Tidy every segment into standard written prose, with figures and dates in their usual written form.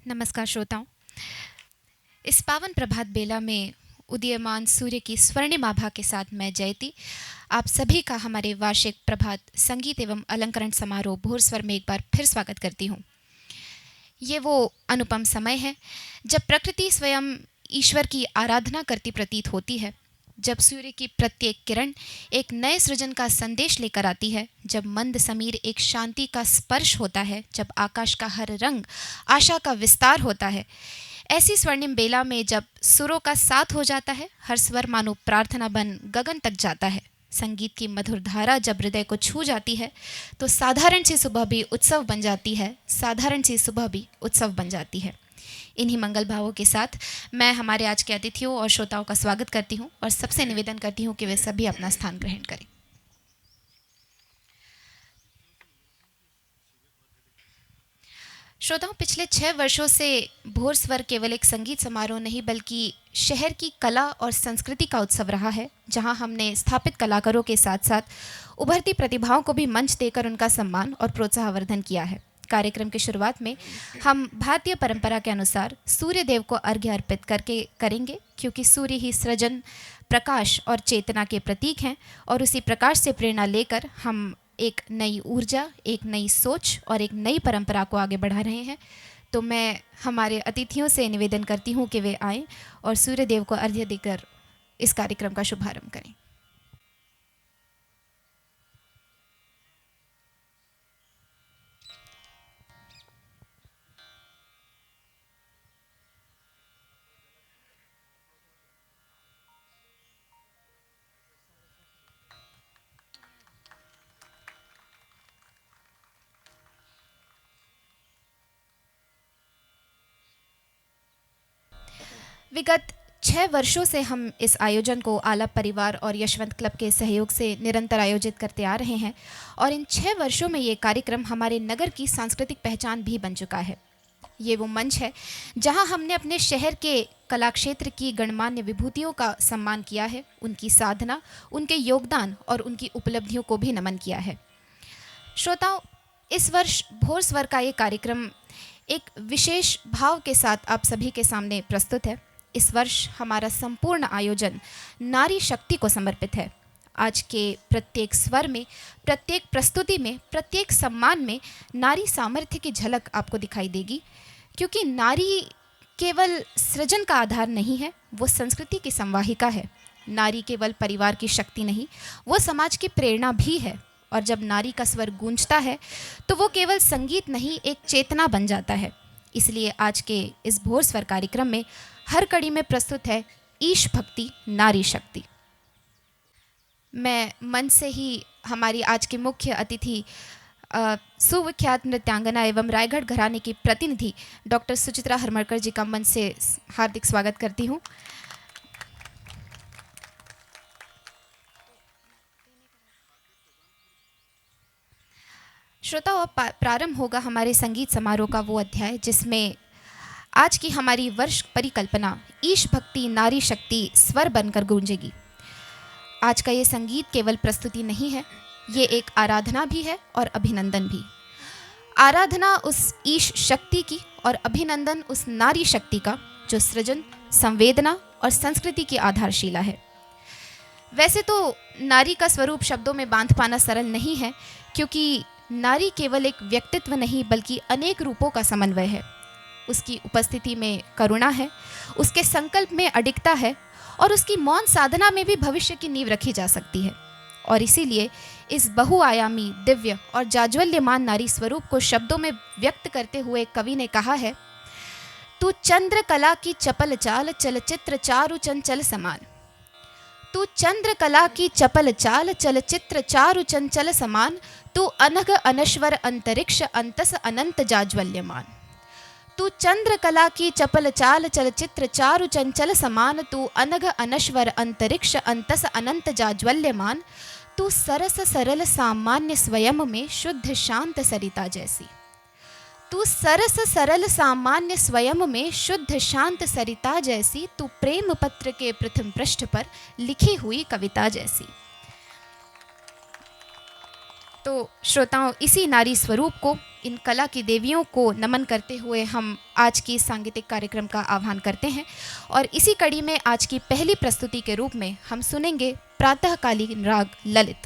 नमस्कार श्रोताओं। इस पावन प्रभात बेला में उदीयमान सूर्य की स्वर्णिम आभा के साथ मैं जयती आप सभी का हमारे वार्षिक प्रभात संगीत एवं अलंकरण समारोह भोर स्वर में एक बार फिर स्वागत करती हूँ। ये वो अनुपम समय है जब प्रकृति स्वयं ईश्वर की आराधना करती प्रतीत होती है, जब सूर्य की प्रत्येक किरण एक नए सृजन का संदेश लेकर आती है, जब मंद समीर एक शांति का स्पर्श होता है, जब आकाश का हर रंग आशा का विस्तार होता है। ऐसी स्वर्णिम बेला में जब सुरों का साथ हो जाता है, हर स्वर मानो प्रार्थना बन गगन तक जाता है। संगीत की मधुर धारा जब हृदय को छू जाती है तो साधारण सी सुबह भी उत्सव बन जाती है, साधारण सी सुबह भी उत्सव बन जाती है। इन्हीं मंगल भावों के साथ मैं हमारे आज के अतिथियों और श्रोताओं का स्वागत करती हूँ और सबसे निवेदन करती हूँ कि वे सभी अपना स्थान ग्रहण करें। श्रोताओं, पिछले 6 वर्षों से भोर स्वर केवल एक संगीत समारोह नहीं बल्कि शहर की कला और संस्कृति का उत्सव रहा है, जहां हमने स्थापित कलाकारों के साथ साथ उभरती प्रतिभाओं को भी मंच देकर उनका सम्मान और प्रोत्साहवर्धन किया है। कार्यक्रम की शुरुआत में हम भारतीय परंपरा के अनुसार सूर्य देव को अर्घ्य अर्पित करके करेंगे, क्योंकि सूर्य ही सृजन, प्रकाश और चेतना के प्रतीक हैं और उसी प्रकाश से प्रेरणा लेकर हम एक नई ऊर्जा, एक नई सोच और एक नई परंपरा को आगे बढ़ा रहे हैं। तो मैं हमारे अतिथियों से निवेदन करती हूँ कि वे आएं और सूर्य देव को अर्घ्य देकर इस कार्यक्रम का शुभारंभ करें। विगत 6 वर्षों से हम इस आयोजन को आलाप परिवार और यशवंत क्लब के सहयोग से निरंतर आयोजित करते आ रहे हैं और इन 6 वर्षों में ये कार्यक्रम हमारे नगर की सांस्कृतिक पहचान भी बन चुका है। ये वो मंच है जहां हमने अपने शहर के कला क्षेत्र की गणमान्य विभूतियों का सम्मान किया है, उनकी साधना, उनके योगदान और उनकी उपलब्धियों को भी नमन किया है। श्रोताओं, इस वर्ष भोर स्वर का ये कार्यक्रम एक विशेष भाव के साथ आप सभी के सामने प्रस्तुत है। इस वर्ष हमारा संपूर्ण आयोजन नारी शक्ति को समर्पित है। आज के प्रत्येक स्वर में, प्रत्येक प्रस्तुति में, प्रत्येक सम्मान में नारी सामर्थ्य की झलक आपको दिखाई देगी, क्योंकि नारी केवल सृजन का आधार नहीं है, वो संस्कृति की संवाहिका है। नारी केवल परिवार की शक्ति नहीं, वो समाज की प्रेरणा भी है। और जब नारी का स्वर गूंजता है तो वो केवल संगीत नहीं, एक चेतना बन जाता है। इसलिए आज के इस भोर स्वर कार्यक्रम में हर कड़ी में प्रस्तुत है ईश भक्ति, नारी शक्ति। मैं मंच से ही हमारी आज की मुख्य अतिथि सुविख्यात नृत्यांगना एवं रायगढ़ घराने की प्रतिनिधि डॉक्टर सुचित्रा हरमरकर जी का मंच से हार्दिक स्वागत करती हूँ। श्रोताओं, अब प्रारंभ होगा हमारे संगीत समारोह का वो अध्याय जिसमें आज की हमारी वर्ष परिकल्पना ईश भक्ति, नारी शक्ति स्वर बनकर गूंजेगी। आज का ये संगीत केवल प्रस्तुति नहीं है, ये एक आराधना भी है और अभिनंदन भी। आराधना उस ईश शक्ति की और अभिनंदन उस नारी शक्ति का जो सृजन, संवेदना और संस्कृति की आधारशिला है। वैसे तो नारी का स्वरूप शब्दों में बांध पाना सरल नहीं है, क्योंकि नारी केवल एक व्यक्तित्व नहीं बल्कि अनेक रूपों का समन्वय है। उसकी उपस्थिति में करुणा है, उसके संकल्प में अडिगता है और उसकी मौन साधना में भी भविष्य की नींव रखी जा सकती है। और इसीलिए इस बहुआयामी, दिव्य और जाज्वल्यमान नारी स्वरूप को शब्दों में व्यक्त करते हुए कवि ने कहा है, तू चंद्र कला की चपल चाल, चलचित्र चारु चंचल समान। तू चंद्र कला की चपल चाल, चलचित्र चारु चंचल समान। तू अनघ अनश्वर अंतरिक्ष, अंतस अनंत जाज्वल्यमान। तू चंद्र कला की चपल चाल, चलचित्र चारु चंचल समान। तू अनघ अनश्वर अंतरिक्ष, अंतस अनंत जाज्वल्यमान। तू सरस सरल सामान्य स्वयं में, शुद्ध शांत सरिता जैसी। तू सरस सरल सामान्य स्वयं में, शुद्ध शांत सरिता जैसी। तू प्रेम पत्र के प्रथम पृष्ठ पर लिखी हुई कविता जैसी। तो श्रोताओं, इसी नारी स्वरूप को, इन कला की देवियों को नमन करते हुए हम आज की सांगीतिक कार्यक्रम का आह्वान करते हैं। और इसी कड़ी में आज की पहली प्रस्तुति के रूप में हम सुनेंगे प्रातःकालीन राग ललित।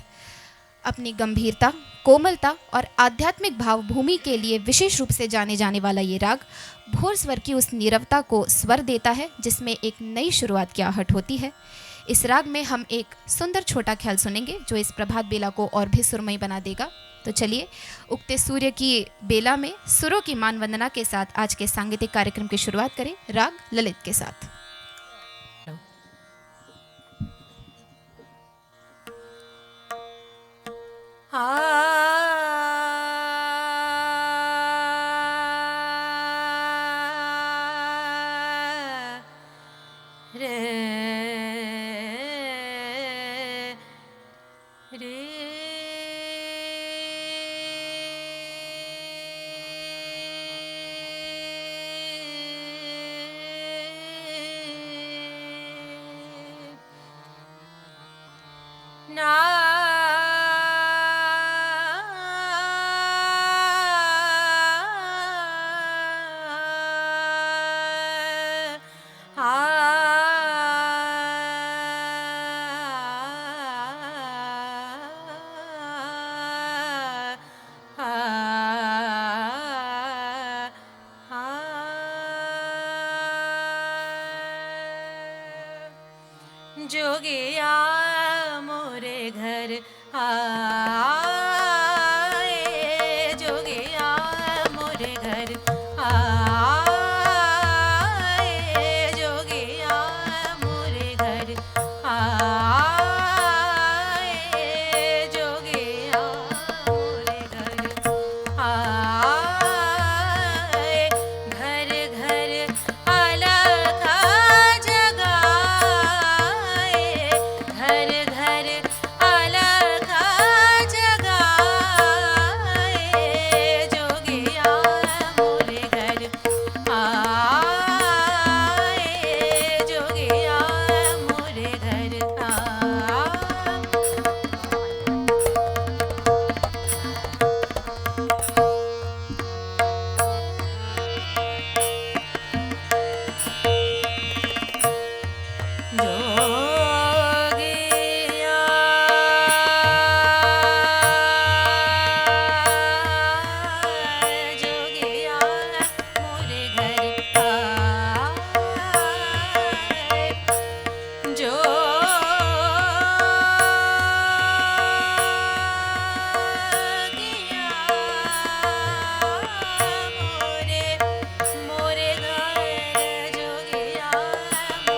अपनी गंभीरता, कोमलता और आध्यात्मिक भावभूमि के लिए विशेष रूप से जाने जाने वाला ये राग भोर स्वर की उस नीरवता को स्वर देता है जिसमें एक नई शुरुआत की आहट होती है। इस राग में हम एक सुंदर छोटा ख्याल सुनेंगे जो इस प्रभात बेला को और भी सुरमयी बना देगा। तो चलिए, उगते सूर्य की बेला में सुरों की मान वंदना के साथ आज के सांगीतिक कार्यक्रम की शुरुआत करें राग ललित के साथ। जोगिया मोरे घर आए, जोगिया मोरे घर आए, जोगिया मोरे घर आए, जोगिया मोरे घर आए। घर घर अलखा जगाए, घर घर अलखा जगाए, जोगिया मोरे घर आए, जोगिया मोरे घर आए। जोगिया जोगिया मोरे घर आए, जोगिया मोरे मोरे घर, जोगिया मोरे घर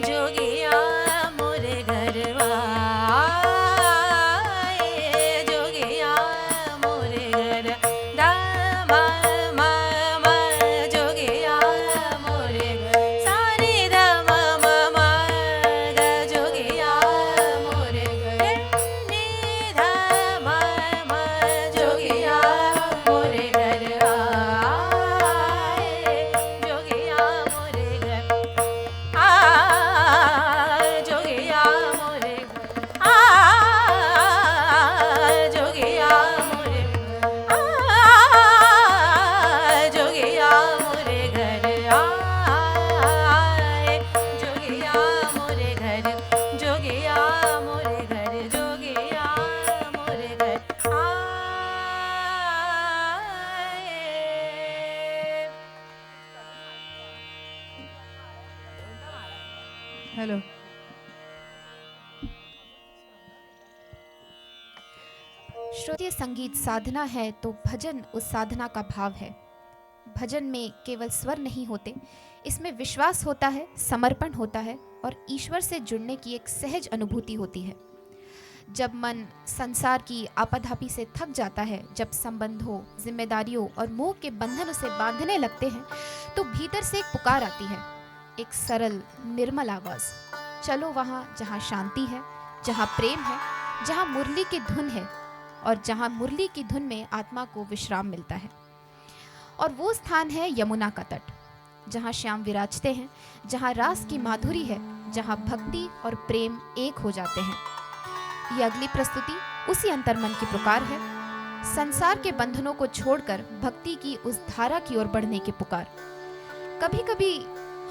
जोगिया मोरे घर आए, जोगिया मोरे घर दामा मामा, जोगिया मोरे घर सारे दामा मामा, जोगिया मोरे घर निधा मामा, जोगिया मोरे घर आए, जोगिया मोरे घर जोगिया मोरे जोगिया मोरे जोगिया मोरे घर आए, जोगिया मोरे घर, जोगिया मोरे घर, जोगिया मोरे घर आए। हेलो। श्रुतीय संगीत साधना है तो भजन उस साधना का भाव है। भजन में केवल स्वर नहीं होते, इसमें विश्वास होता है, समर्पण होता है और ईश्वर से जुड़ने की एक सहज अनुभूति होती है। जब मन संसार की आपाधापी से थक जाता है, जब संबंधों, जिम्मेदारियों और मोह के बंधन उसे बांधने लगते हैं, तो भीतर से एक पुकार आती है, एक सरल निर्मल आवाज, चलो वहाँ जहाँ शांति है, जहाँ प्रेम है, जहाँ मुरली की धुन है और जहाँ मुरली की धुन में आत्मा को विश्राम मिलता है। और वो स्थान है यमुना का तट, जहाँ श्याम विराजते हैं, जहाँ रास की माधुरी है, जहाँ भक्ति और प्रेम एक हो जाते हैं। ये अगली प्रस्तुति उसी अंतर्मन की पुकार है, संसार के बंधनों को छोड़कर भक्ति की उस धारा की ओर बढ़ने की पुकार। कभी कभी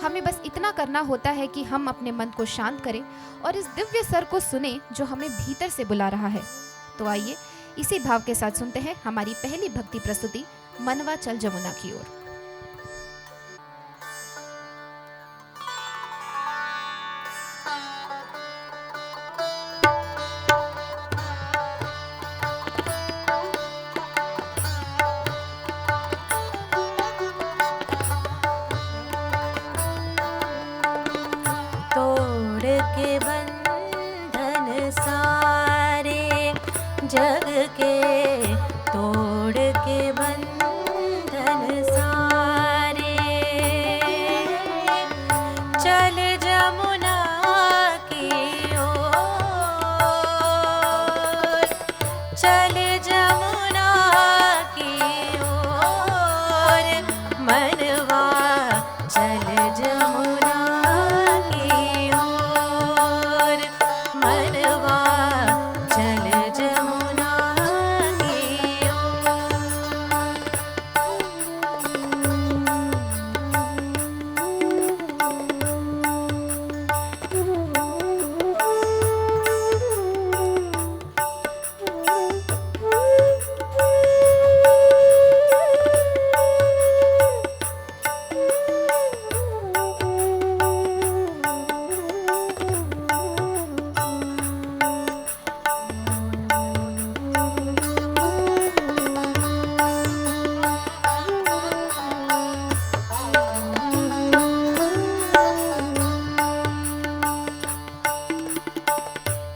हमें बस इतना करना होता है कि हम अपने मन को शांत करें और इस दिव्य स्वर को सुने जो हमें भीतर से बुला रहा है। तो आइए इसी भाव के साथ सुनते हैं हमारी पहली भक्ति प्रस्तुति, मनवा चल जमुना की ओर। तोड़ के बंधन सारे जग के, तोड़ के बंधन सारे, चल जमुना की ओर, चल जमुना की ओर, मनवा चल जमुना की ओर, मनवा चल जमुना की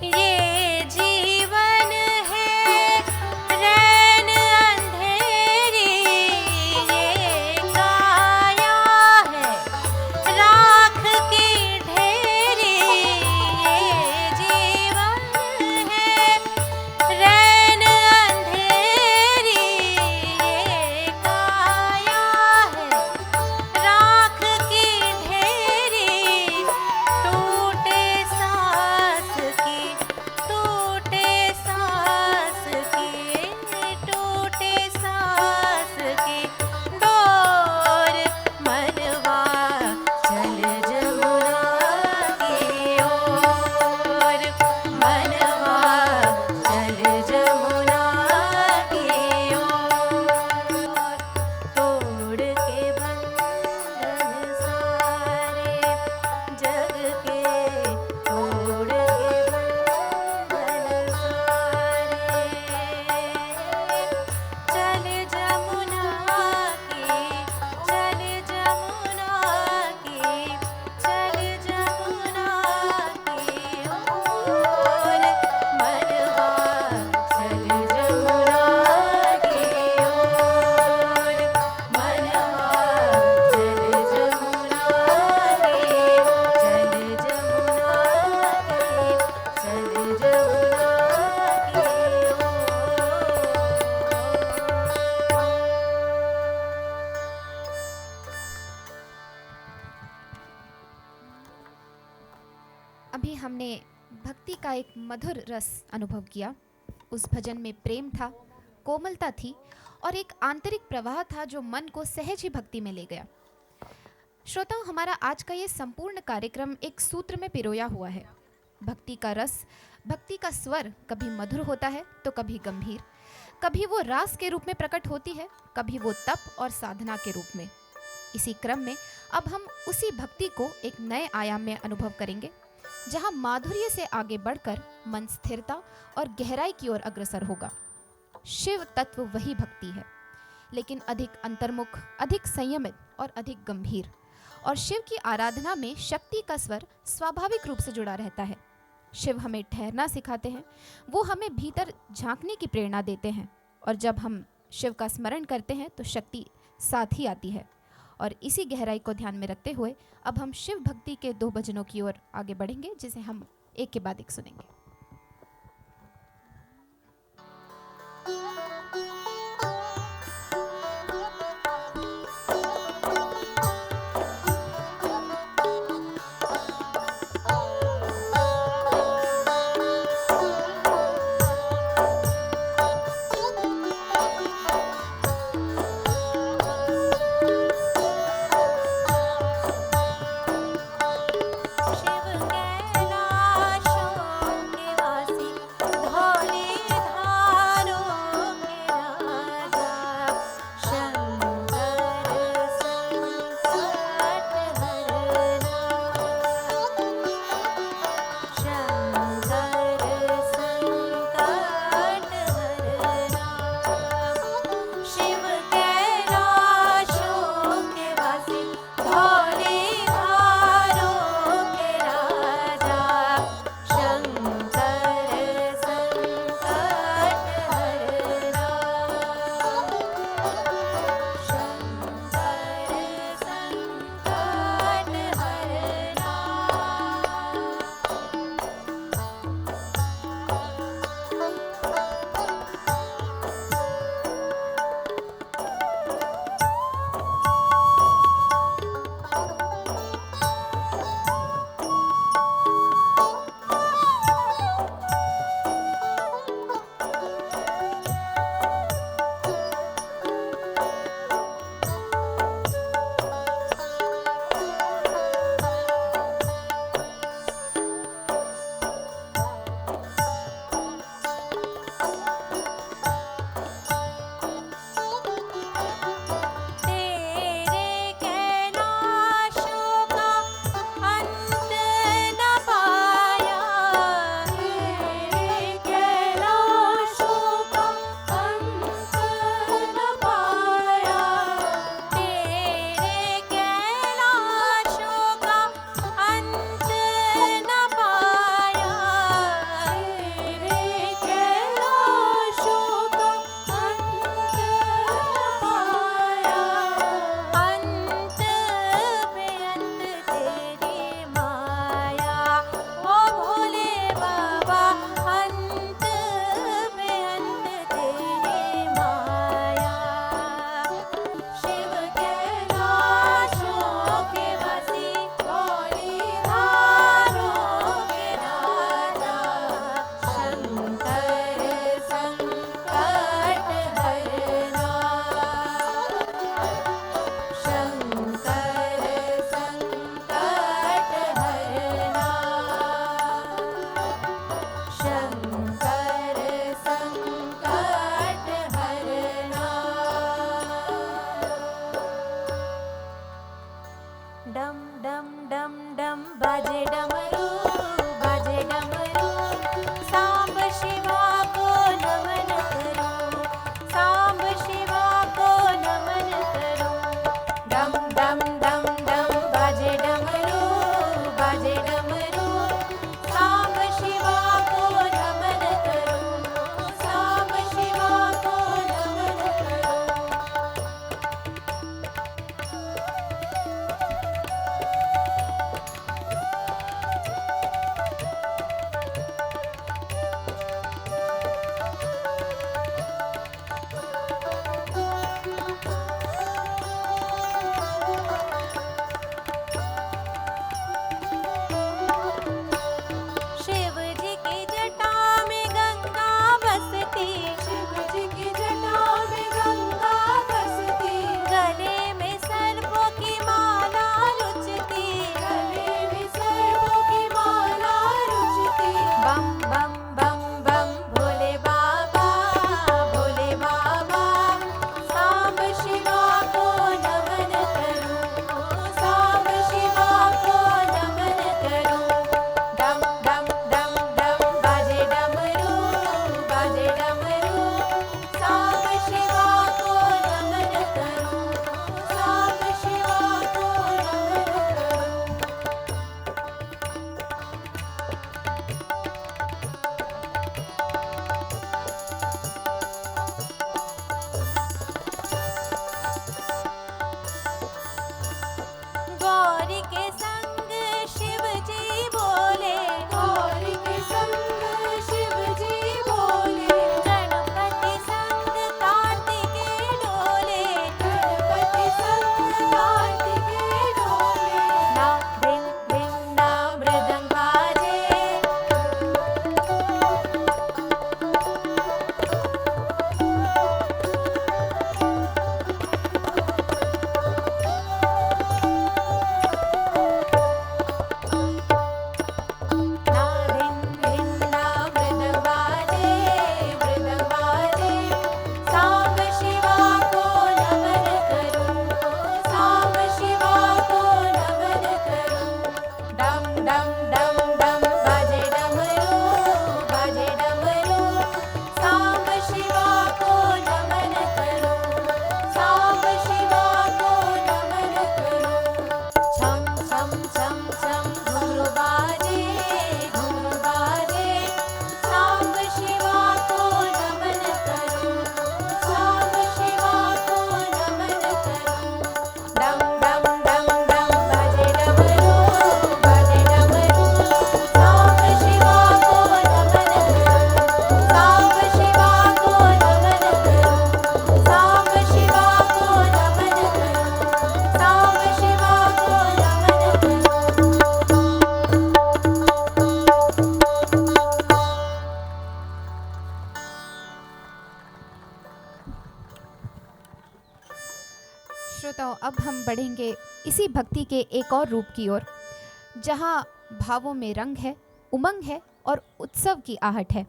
ये जीवन है रैन अंधेरी, ये काया है राख की ढेरी, ये जीवन है रैन अंधेरी, ये काया है राख की ढेरी, टूटे सांस की, टूटे सांस की, टूटे सांस की डोर, मनवा चल जमुना की ओर, मनवा चल जमुना की ओर, तोड़ के बंधन सारे जग के, तोड़ के बंधन सारे, चल जमुना की, चल जमुना की, चल जमुना की ओर, मनवा चल जमुना की ओर, मनवा चल जमुना की, चल जमुना की, चल जमुना अभी हमने भक्ति का एक मधुर रस अनुभव किया। उस भजन में प्रेम था, कोमलता थी और एक आंतरिक प्रवाह था जो मन को सहज ही भक्ति में ले गया। श्रोताओं, हमारा आज का ये संपूर्ण कार्यक्रम एक सूत्र में पिरोया हुआ है। भक्ति का रस, भक्ति का स्वर कभी मधुर होता है तो कभी गंभीर, कभी वो रास के रूप में प्रकट होती है, कभी वो तप और साधना के रूप में। इसी क्रम में अब हम उसी भक्ति को एक नए आयाम में अनुभव करेंगे, जहां माधुर्य से आगे बढ़कर मन स्थिरता और गहराई की ओर अग्रसर होगा। शिव तत्व वही भक्ति है, लेकिन अधिक अंतर्मुख, अधिक संयमित और अधिक गंभीर। और शिव की आराधना में शक्ति का स्वर स्वाभाविक रूप से जुड़ा रहता है। शिव हमें ठहरना सिखाते हैं, वो हमें भीतर झांकने की प्रेरणा देते हैं, और जब हम शिव का स्मरण करते हैं तो शक्ति साथ ही आती है। और इसी गहराई को ध्यान में रखते हुए अब हम शिव भक्ति के 2 भजनों की ओर आगे बढ़ेंगे, जिसे हम एक के बाद एक सुनेंगे। डम डम डम डम बाजे डमरू, बाजे डमरू। सांब शिवा को नमन करो, सांब शिवा को नमन करो। डम डम डम डम बाजे डमरू, बाजे डमरू। सांब शिवा को नमन करो, सांब शिवा को नमन करो। शिव जी की जटा में गंगा बसती, शिव जी की जटा में गंगा बसती। गले में सर्पों की माला रुचती, गले में सर्पों की माला रुचती। बम बम बम बम भोले बाबा, भोले बाबा। सांब शिवा को नमन करो, सांब शिवा को नमन करो। डम डम डम डम बाजे डमरू, बाजे डमरू। सांब शिवा को नमन करो, सांब शिवा को नमन करो। गौरी के संग शिव जी बोले, गौरी के संग शिव जी बोले। गणपति संग कार्तिकेय डोले, गणपति संग कार्तिकेय डोले। ना धिम धिम ना मृदंग बाजे, ना धिम धिम ना मृदंग बाजे, मृदंग बाजे। सांब शिवा को नमन करो, सांब शिवा को नमन करो। डम डम डम डम बाजे डमरू, बाजे डमरू। सांब शिवा को नमन करो, सांब शिवा को नमन करो। छम छम छम छम घुंघरू बाजे, घुंघरू बाजे। सांब शिवा को नमन करो, सांब शिवा को नमन करो। डम डम डम डम बाजे डमरू, बाजे डमरू। सांब शिवा को नमन करो, सांब शिवा को नमन करो, सांब शिवा को नमन करो, सांब शिवा को नमन करो। श्रोताओं, अब हम बढ़ेंगे इसी भक्ति के एक और रूप की ओर, जहाँ भावों में रंग है, उमंग है और उत्सव की आहट है।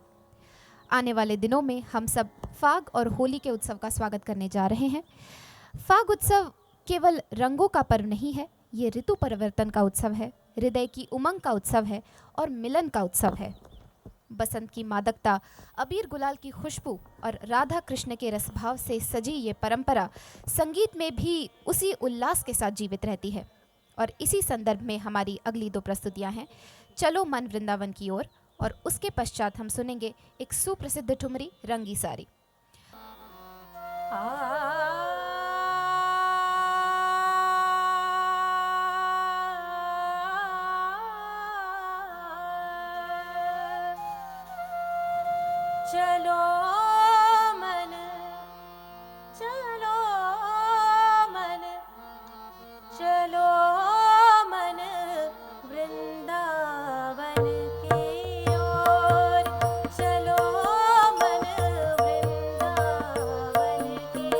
आने वाले दिनों में हम सब फाग और होली के उत्सव का स्वागत करने जा रहे हैं। फाग उत्सव केवल रंगों का पर्व नहीं है, ये ऋतु परिवर्तन का उत्सव है, हृदय की उमंग का उत्सव है और मिलन का उत्सव है। बसंत की मादकता, अबीर गुलाल की खुशबू और राधा कृष्ण के रसभाव से सजी ये परंपरा संगीत में भी उसी उल्लास के साथ जीवित रहती है। और इसी संदर्भ में हमारी अगली दो प्रस्तुतियां हैं, चलो मन वृंदावन की ओर, और उसके पश्चात हम सुनेंगे एक सुप्रसिद्ध ठुमरी, रंगी सारी। चलो मन, चलो मन, चलो मन वृंदावन की ओर। चलो मन वृंदावन की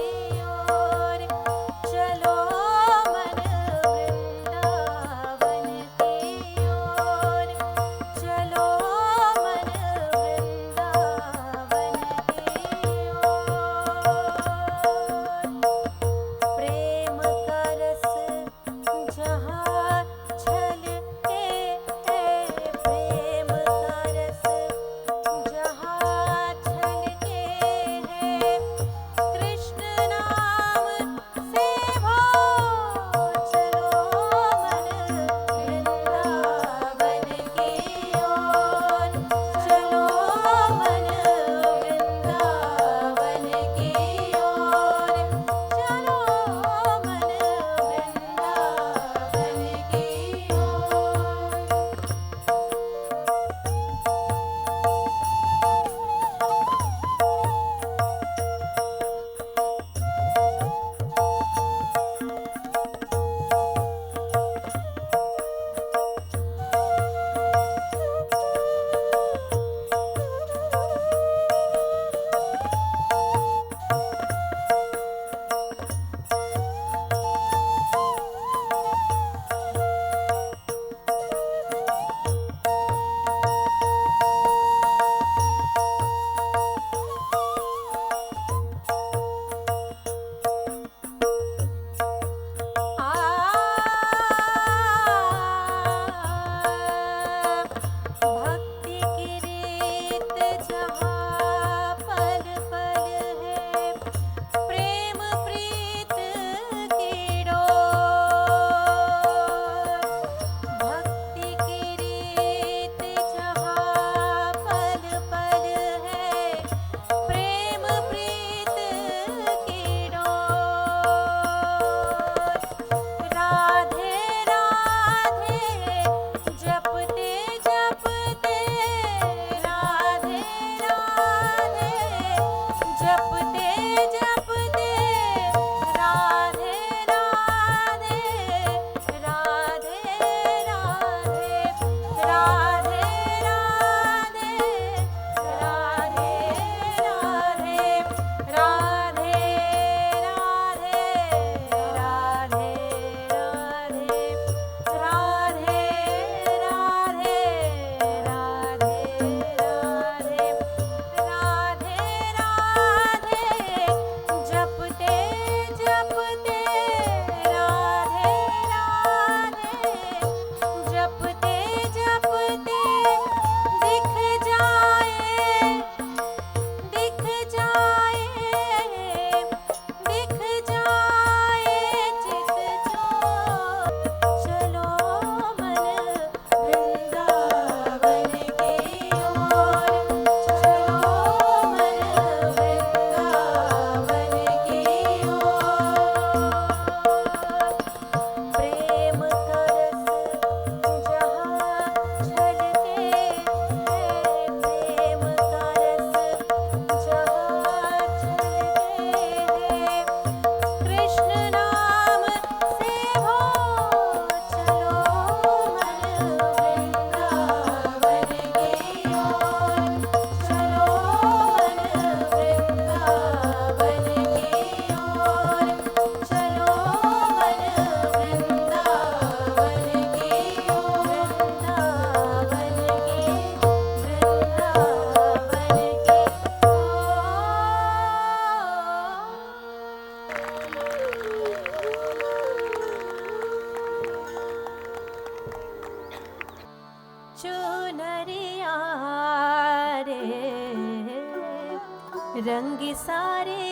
रंगी सारे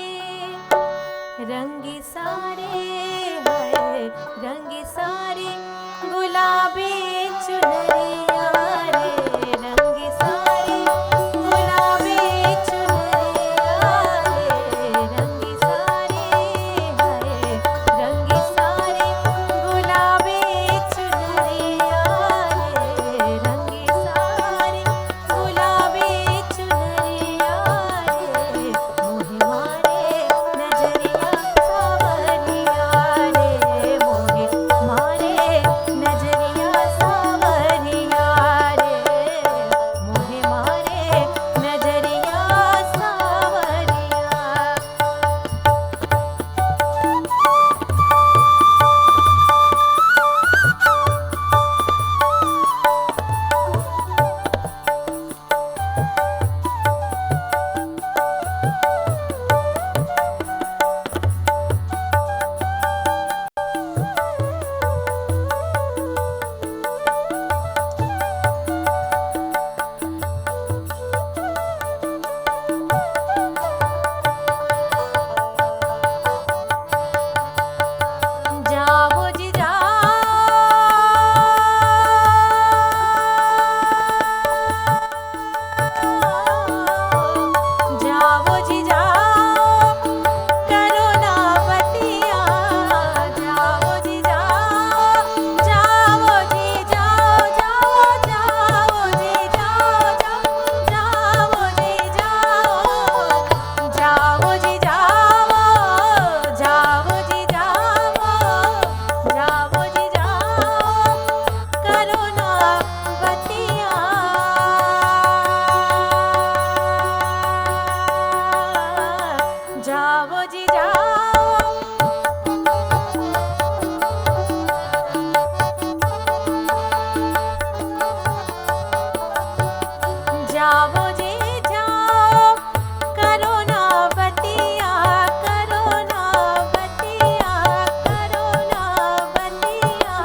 हाय रंगी सारे गुलाबी चुनरिया रे रंगी सारे गुलाबी चुनरिया रे रंगी सारे हाय रंगी सारे गुलाबी चुनरिया रे रंगी सारे गुलाबी चुनरिया रे मोहे मारे नजरिया सावरिया रे मोहे मारे नजरिया सावरिया रे मोहे मारे नजरिया सावरिया जाओ जी जाओ जी जाओ करो ना बतिया जाओ जी जाओ जाओ जी जाओ जाओ जी जाओ जाओ जी जाओ जाओ जी जाओ जाओ जी जाओ करो ना बतिया जाओ जी जाओ जी जाओ करो ना बतिया करो ना बतिया करो ना बतिया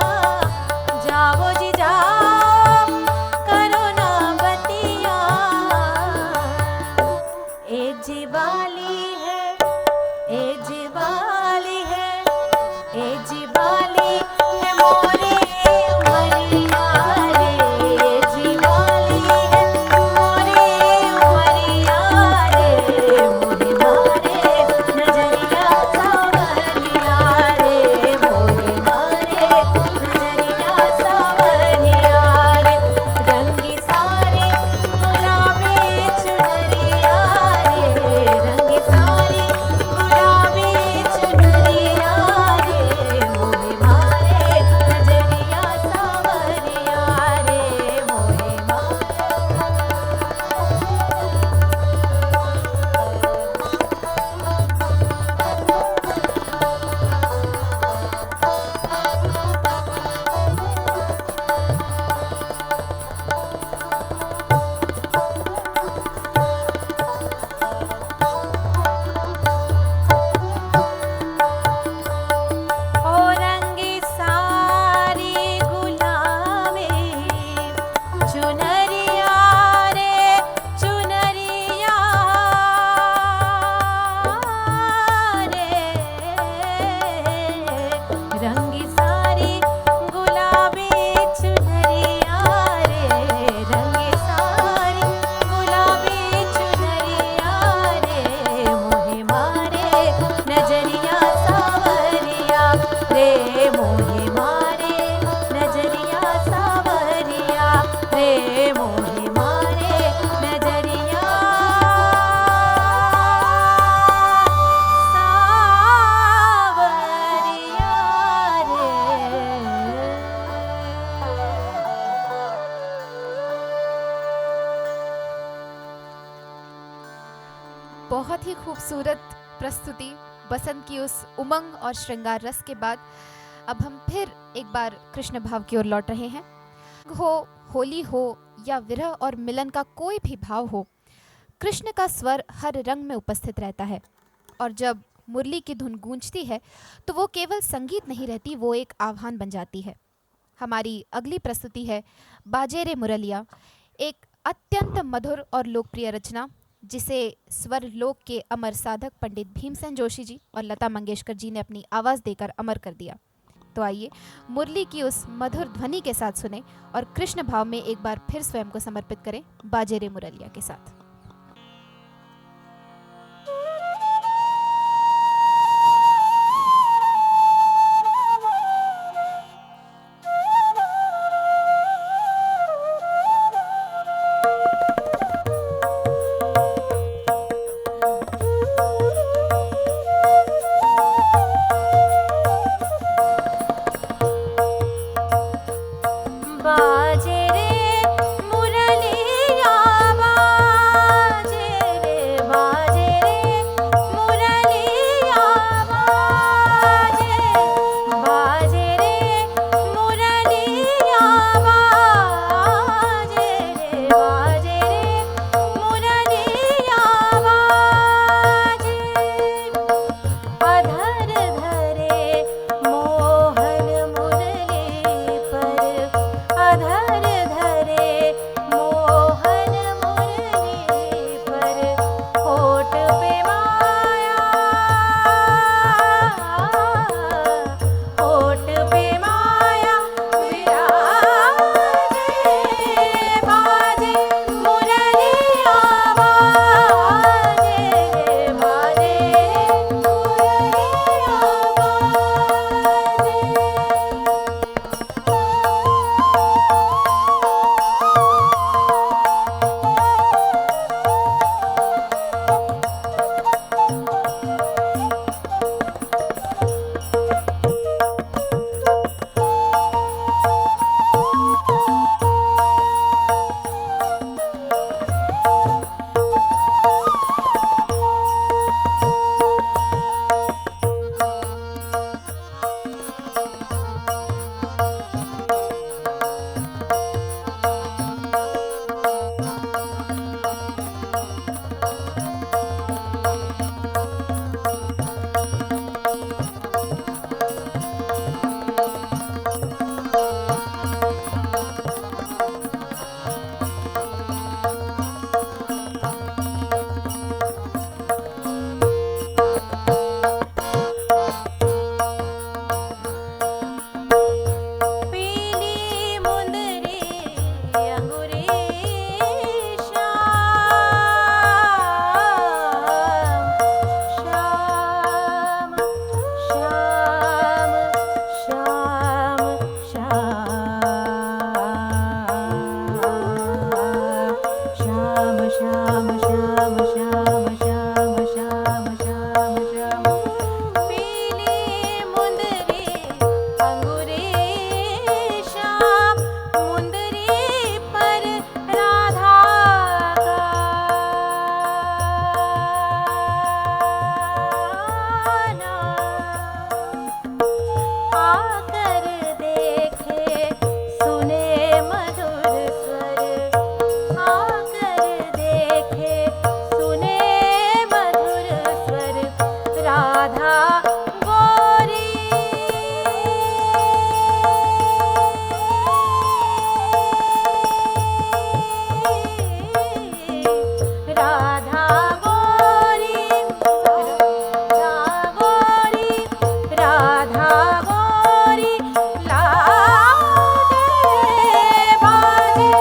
जाओ जी जाओ करो ना बतिया ए जीवाली है ए जीवाली है ए जीवाली है मोरे उमरिया रे ए जीवाली है मोरे उमरिया रे मोहे मारे नजरिया सावरिया रे मोहे मारे नजरिया सावरिया रे रंगी सारे गुलाबी चुनरिया रे रंगी सारे गुलाबी चुनरिया रे मोहे मारे नजरिया सावरिया रे मोहे मारे ओ रंगी सारी गुलाबी चुनरिया रे चुनरिया रे रंगी सारी गुलाबी चुनरिया रे रंगी सारी गुलाबी चुनरिया रे मोहे मारे नजरिया सावरिया रे मोहे मारे नजरिया सावरिया रे मोहे मारे नजरिया सावरिया बहुत ही खूबसूरत प्रस्तुति बसंत की उस उमंग और श्रृंगार रस के बाद अब हम फिर एक बार कृष्ण भाव की ओर लौट रहे हैं। हो, होली हो या विरह और मिलन का कोई भी भाव हो, कृष्ण का स्वर हर रंग में उपस्थित रहता है और जब मुरली की धुन गूंजती है तो वो केवल संगीत नहीं रहती, वो एक आह्वान बन जाती है। हमारी अगली प्रस्तुति है बाजे रे मुरलिया, एक अत्यंत मधुर और लोकप्रिय रचना जिसे स्वर लोक के अमर साधक पंडित भीमसेन जोशी जी और लता मंगेशकर जी ने अपनी आवाज़ देकर अमर कर दिया। तो आइए मुरली की उस मधुर ध्वनि के साथ सुने और कृष्ण भाव में एक बार फिर स्वयं को समर्पित करें बाजे रे मुरलिया के साथ। बाजे रे मुरलिया बाजे रे मुरलिया बाजे रे मुरलिया बाजे मुरलिया बाजे अधर धरे मोहन मुरली पर अधर धरे मोहन मुरली पर होठ पे माया विराजे बाजे मुरलिया बाजे मुरलिया बाजे। पीली मुंदरी अंगूरी श्याम श्याम श्याम श्याम श्याम श्याम श्याम श्याम श्याम श्याम श्याम पीली मुंदरी अंगूरी श्याम मुंदरी पर राधा गाना आकर देखे सुने मधुर स्वर आकर देखे सुने मधुर स्वर राधा गोरी राधा गोरी राधा गोरी लाडे बाजे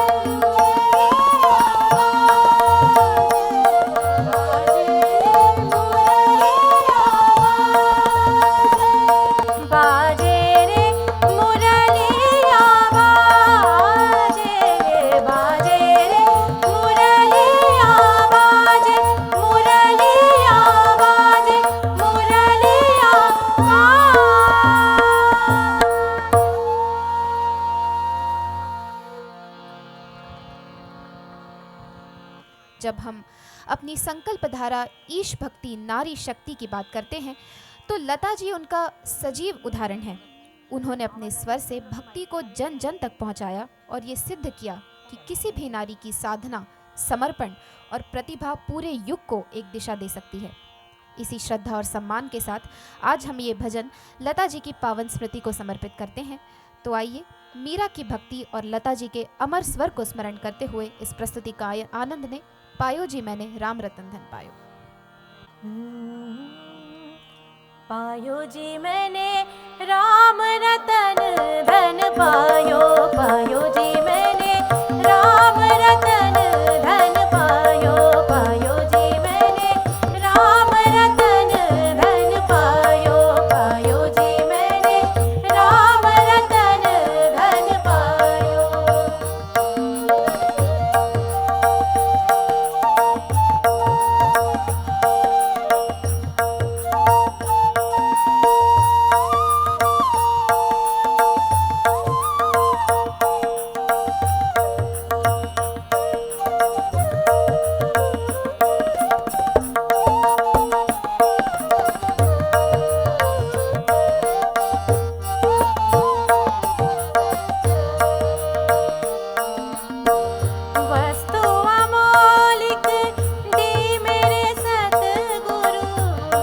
बाजे रे मुरलिया बाजे रे मुरलिया बाजे मुरलिया बाजे मुरलिया जब हम अपनी संकल्प धारा ईश भक्ति नारी शक्ति की बात करते हैं तो लता जी उनका सजीव उदाहरण है। उन्होंने अपने स्वर से भक्ति को जन जन तक पहुंचाया और ये सिद्ध किया कि किसी भी नारी की साधना, समर्पण और प्रतिभा पूरे युग को एक दिशा दे सकती है। इसी श्रद्धा और सम्मान के साथ आज हम ये भजन लता जी की पावन स्मृति को समर्पित करते हैं। तो आइए मीरा की भक्ति और लता जी के अमर स्वर को स्मरण करते हुए इस प्रस्तुति का आनंद लें। पायो जी मैंने राम रतन धन पायो। पायो जी मैंने राम रतन धन पायो, पायो जी मैंने राम रतन धन पायो, पायो जी मैंने राम रतन धन पायो, पायो जी मैंने राम रतन धन पायो। वस्तु अमौलिक दी मेरे सतगुरु,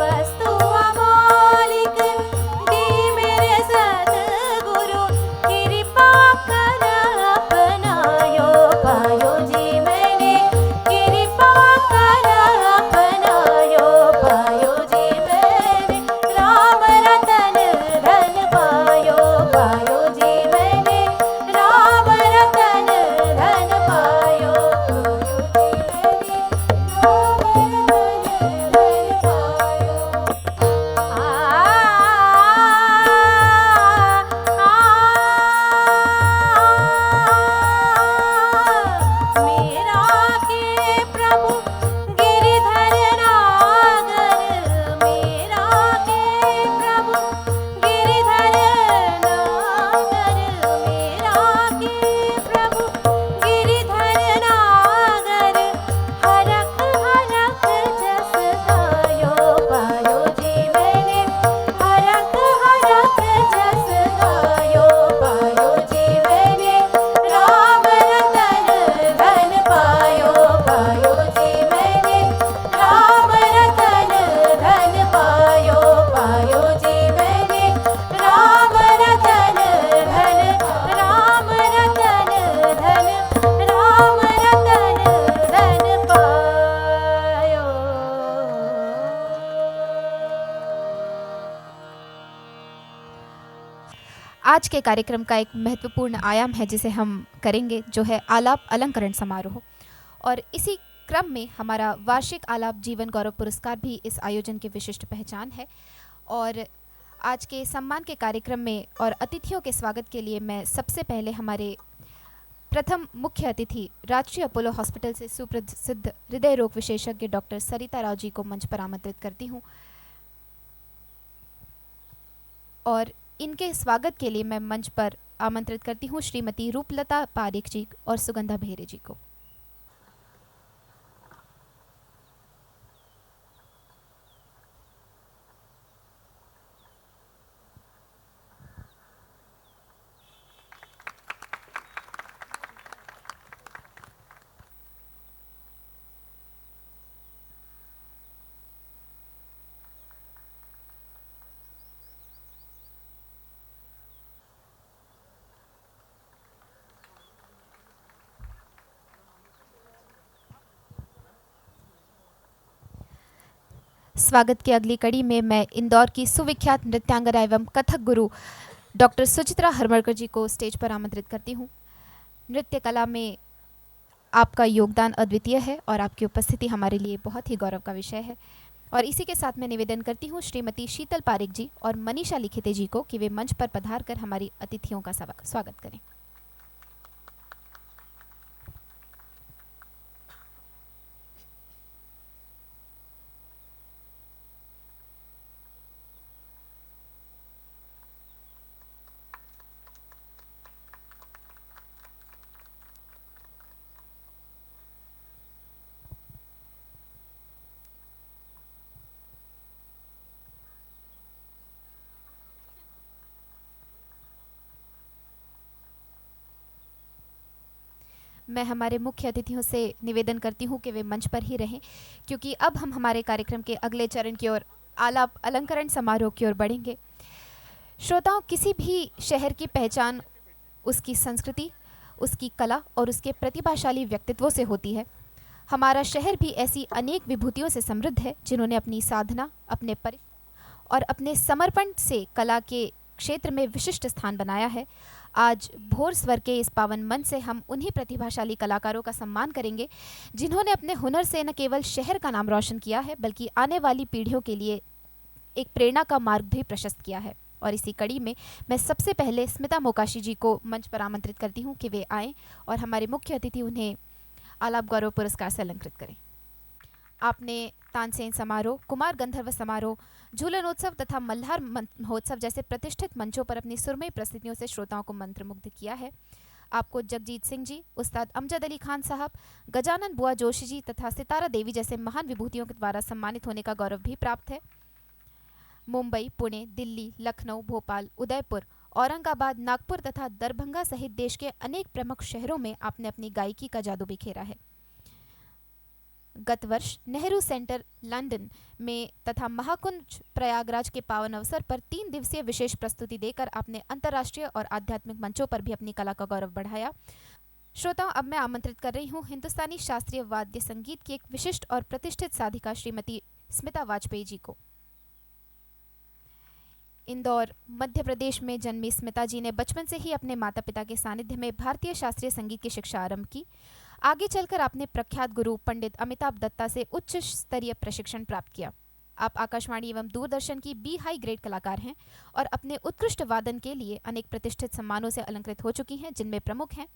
वस्तु अमौलिक दी मेरे सतगुरु, कृपा कर अपनायो, पायो जी मैंने कृपा कर अपनायो, पायो जी मैंने राम रतन धन पायो, पायो जी मैंने राम रतन धन पायो, पायो जी मैंने राम रतन धन पायो। मेरा के प्रभु गिरिधर नागर, मेरा के प्रभु गिरिधर नागर, मेरा के प्रभु गिरिधर नागर, हरख हरख जस गायो, पायो जी मैंने हरख हरख जस गायो, पायो जी मैंने राम रतन धन पायो, पायो जी मैंने राम रतन धन पायो, पायो जी मैंने राम रतन धन, राम रतन धन, राम रतन धन पायो। आज के कार्यक्रम का एक महत्वपूर्ण आयाम है जिसे हम करेंगे, जो है आलाप अलंकरण समारोह। और इसी क्रम में हमारा वार्षिक आलाप जीवन गौरव पुरस्कार भी इस आयोजन की विशिष्ट पहचान है। और आज के सम्मान के कार्यक्रम में और अतिथियों के स्वागत के लिए मैं सबसे पहले हमारे प्रथम मुख्य अतिथि राष्ट्रीय अपोलो हॉस्पिटल से सुप्रसिद्ध हृदय रोग विशेषज्ञ डॉक्टर सरिता राव जी को मंच पर आमंत्रित करती हूँ। और इनके स्वागत के लिए मैं मंच पर आमंत्रित करती हूँ श्रीमती रूपलता पारिक जी और सुगंधा भेरे जी को। स्वागत की अगली कड़ी में मैं इंदौर की सुविख्यात नृत्यांगना एवं कथक गुरु डॉक्टर सुचित्रा हरमरकर जी को स्टेज पर आमंत्रित करती हूँ। नृत्य कला में आपका योगदान अद्वितीय है और आपकी उपस्थिति हमारे लिए बहुत ही गौरव का विषय है। और इसी के साथ मैं निवेदन करती हूँ श्रीमती शीतल पारिक जी और मनीषा लिखिते जी को कि वे मंच पर पधार कर हमारी अतिथियों का स्वागत करें। मैं हमारे मुख्य अतिथियों से निवेदन करती हूँ कि वे मंच पर ही रहें, क्योंकि अब हम हमारे कार्यक्रम के अगले चरण की ओर आलाप अलंकरण समारोह की ओर बढ़ेंगे। श्रोताओं, किसी भी शहर की पहचान उसकी संस्कृति, उसकी कला और उसके प्रतिभाशाली व्यक्तित्वों से होती है। हमारा शहर भी ऐसी अनेक विभूतियों से समृद्ध है जिन्होंने अपनी साधना, अपने और अपने समर्पण से कला के क्षेत्र में विशिष्ट स्थान बनाया है। आज भोर स्वर के इस पावन मन से हम उन्हीं प्रतिभाशाली कलाकारों का सम्मान करेंगे जिन्होंने अपने हुनर से न केवल शहर का नाम रोशन किया है बल्कि आने वाली पीढ़ियों के लिए एक प्रेरणा का मार्ग भी प्रशस्त किया है। और इसी कड़ी में मैं सबसे पहले स्मिता मोकाशी जी को मंच पर आमंत्रित करती हूँ कि वे आएँ और हमारे मुख्य अतिथि उन्हें आलाप गौरव पुरस्कार से अलंकृत करें। आपने तानसेन समारोह, कुमार गंधर्व समारोह, झूलनोत्सव तथा मल्हार महोत्सव जैसे प्रतिष्ठित मंचों पर अपनी सुरमई प्रस्तुतियों से श्रोताओं को मंत्रमुग्ध किया है। आपको जगजीत सिंह जी, उस्ताद अमजद अली खान साहब, गजानन बुआ जोशी जी तथा सितारा देवी जैसे महान विभूतियों के द्वारा सम्मानित होने का गौरव भी प्राप्त है। मुंबई, पुणे, दिल्ली, लखनऊ, भोपाल, उदयपुर, औरंगाबाद, नागपुर तथा दरभंगा सहित देश के अनेक प्रमुख शहरों में आपने अपनी गायकी का जादू बिखेरा है। गत वर्ष नेहरू सेंटर लंदन में तथा महाकुंज प्रयागराज के पावन अवसर पर 3 दिवसीय विशेष प्रस्तुति देकर आपने अंतर्राष्ट्रीय और आध्यात्मिक मंचों पर भी अपनी कला का गौरव बढ़ाया। श्रोताओं, अब मैं आमंत्रित कर रही हूँ हिंदुस्तानी शास्त्रीय वाद्य संगीत की एक विशिष्ट और प्रतिष्ठित साधिका श्रीमती स्मिता वाजपेयी जी को। इंदौर, मध्य प्रदेश में जन्मी स्मिता जी ने बचपन से ही अपने माता पिता के सानिध्य में भारतीय शास्त्रीय संगीत की शिक्षा आरंभ की। आगे चलकर आपने प्रख्यात गुरु पंडित अमिताभ दत्ता से उच्च स्तरीय प्रशिक्षण प्राप्त किया। आप आकाशवाणी एवं दूरदर्शन की बी हाई ग्रेड कलाकार हैं और अपने उत्कृष्ट वादन के लिए अनेक प्रतिष्ठित सम्मानों से अलंकृत हो चुकी हैं, जिनमें प्रमुख हैं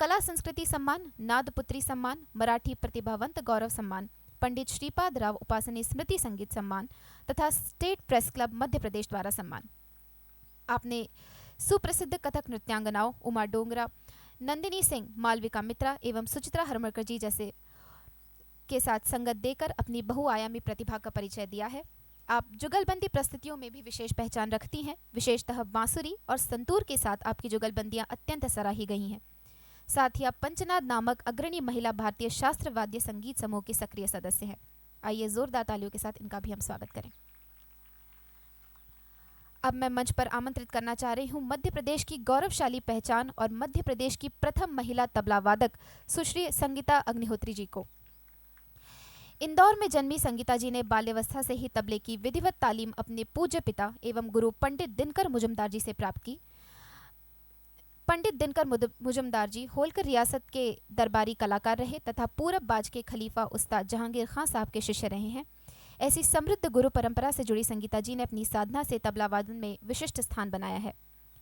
कला संस्कृति सम्मान, नादपुत्री सम्मान, मराठी प्रतिभावंत गौरव सम्मान, पंडित श्रीपाद राव उपासनी स्मृति संगीत सम्मान तथा state press club Madhya Pradesh द्वारा सम्मान। आपने सुप्रसिद्ध कथक नृत्यांगनाओं उमा डोंगरा, नंदिनी सिंह, मालविका मित्रा एवं सुचित्रा हरमरकर जी जैसे के साथ संगत देकर अपनी बहुआयामी प्रतिभा का परिचय दिया है। आप जुगलबंदी प्रस्तुतियों में भी विशेष पहचान रखती हैं। विशेषतः बांसुरी और संतूर के साथ आपकी जुगलबंदियां अत्यंत सराही गई हैं। साथ ही आप पंचनाद नामक अग्रणी महिला भारतीय शास्त्र वाद्य संगीत समूह के सक्रिय सदस्य हैं। आइए जोरदार तालियों के साथ इनका भी हम स्वागत करें। अब मैं मंच पर आमंत्रित करना चाह रही हूँ मध्य प्रदेश की गौरवशाली पहचान और मध्य प्रदेश की प्रथम महिला तबला वादक सुश्री संगीता अग्निहोत्री जी को। इंदौर में जन्मी संगीता जी ने बाल्यावस्था से ही तबले की विधिवत तालीम अपने पूज्य पिता एवं गुरु पंडित दिनकर मुजुमदार जी से प्राप्त की। पंडित दिनकर मुजुमदार जी होलकर रियासत के दरबारी कलाकार रहे तथा पूरब बाज के खलीफा उस्ताद जहांगीर खां साहब के शिष्य रहे हैं। ऐसी समृद्ध गुरु परंपरा से जुड़ी संगीता जी ने अपनी साधना से तबला वादन में विशिष्ट स्थान बनाया है।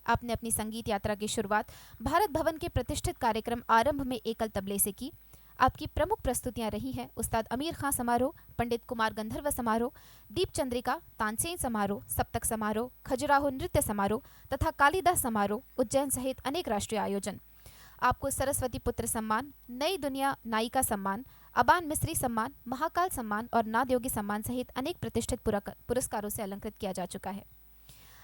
आपने अपनी संगीत यात्रा की शुरुआत भारत भवन के प्रतिष्ठित कार्यक्रम आरंभ में एकल तबले से की। आपकी प्रमुख प्रस्तुतियां रही हैं उस्ताद अमीर खां समारोह, पंडित कुमार गंधर्व समारोह, दीप चंद्रिका, तानसेन समारोह, सप्तक समारोह, खजुराहो नृत्य समारोह तथा कालिदास समारोह, उज्जैन सहित अनेक राष्ट्रीय आयोजन। आपको सरस्वती पुत्र सम्मान, नई दुनिया नायिका सम्मान, अबान मिस्री सम्मान, महाकाल सम्मान और नाद योगी सम्मान सहित अनेक प्रतिष्ठित पुरस्कारों से अलंकृत किया जा चुका है।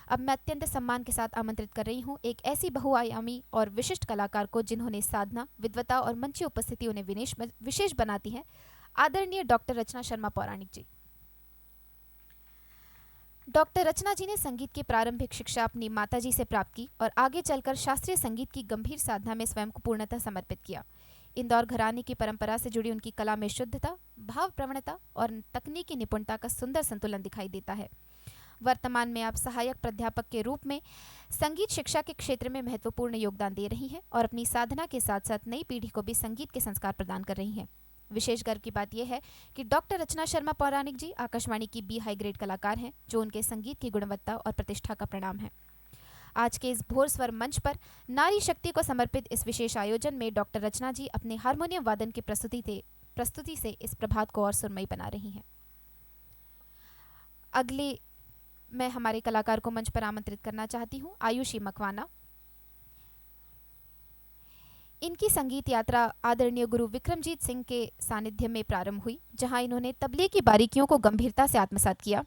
अब मैं अत्यंत सम्मान के साथ आमंत्रित कर रही हूँ एक ऐसी बहुआयामी और विशिष्ट कलाकार को जिन्होंने साधना, विद्वता और मंची उपस्थिति उन्हें विशेष बनाती है, आदरणीय डॉक्टर रचना शर्मा पौराणिक जी। डॉक्टर रचना जी ने संगीत की प्रारंभिक शिक्षा अपनी माताजी से प्राप्त की और आगे चलकर शास्त्रीय संगीत की गंभीर साधना में स्वयं को पूर्णतः समर्पित किया। इंदौर घराने की परंपरा से जुड़ी उनकी कला में शुद्धता, भाव प्रवणता और तकनीकी निपुणता का सुंदर संतुलन दिखाई देता है। वर्तमान में आप सहायक प्राध्यापक के रूप में संगीत शिक्षा के क्षेत्र में महत्वपूर्ण योगदान दे रही हैं और अपनी साधना के साथ साथ नई पीढ़ी को भी संगीत के संस्कार प्रदान कर रही हैं। विशेष गर्व की बात यह है कि डॉक्टर रचना शर्मा पौराणिक जी आकाशवाणी की बी हाई ग्रेड कलाकार हैं, जो उनके संगीत की गुणवत्ता और प्रतिष्ठा का परिणाम है। आज के इस भोर स्वर मंच पर नारी शक्ति को समर्पित इस विशेष आयोजन में डॉक्टर रचना जी अपने हारमोनियम वादन की प्रस्तुति से इस प्रभात को और सुरमई बना रही हैं। अगले मैं हमारे कलाकार को मंच पर आमंत्रित करना चाहती हूँ आयुषी मकवाना। इनकी संगीत यात्रा आदरणीय गुरु विक्रमजीत सिंह के सानिध्य में प्रारंभ हुई, जहां इन्होंने तबले की बारीकियों को गंभीरता से आत्मसात किया।